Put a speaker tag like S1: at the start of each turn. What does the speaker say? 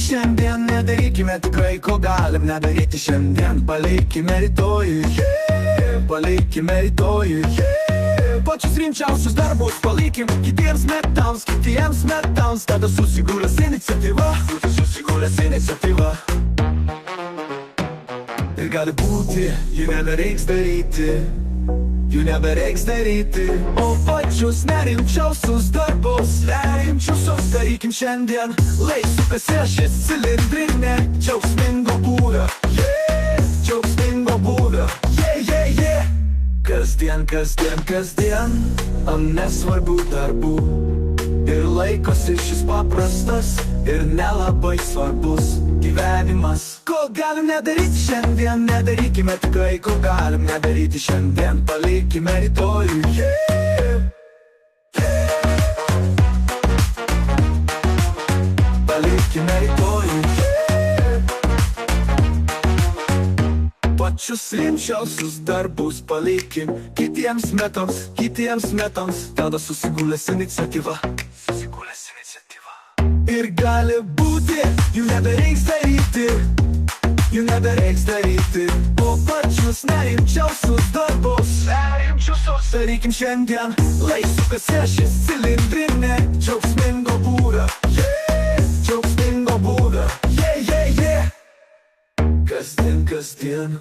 S1: šiandien, nedarykime tikrai ko galim nedaryti šiandien. Palikime rytojui, palikime rytojui. Pačius rimčiausius darbus palikim kitiems metams, tada susigūrės iniciatyva. Ir gali būti, jų nebereiks daryti, o pačius nerimčiausius darbus darykim šiandien. Lai sukasi šis cilindrinė džiaugsmingo būdo, kasdien nesvarbių darbų. Ir laikosi šis paprastas ir nelabai svarbus gyvenimas. Ko galim nedaryti šiandien, nedarykime tikrai ko galim nedaryti šiandien. Palikime rytojui, palikime rytojui. Pačius rimčiausius darbus palikim kitiems metams, tada susigūrės iniciatyva. Ir gali būti, jų nebereiks daryti, o pačius nerimčiausius darbus darykim šiandien. Lai sukasi šis cilindrinė džiaugsmingo būdo, kasdien.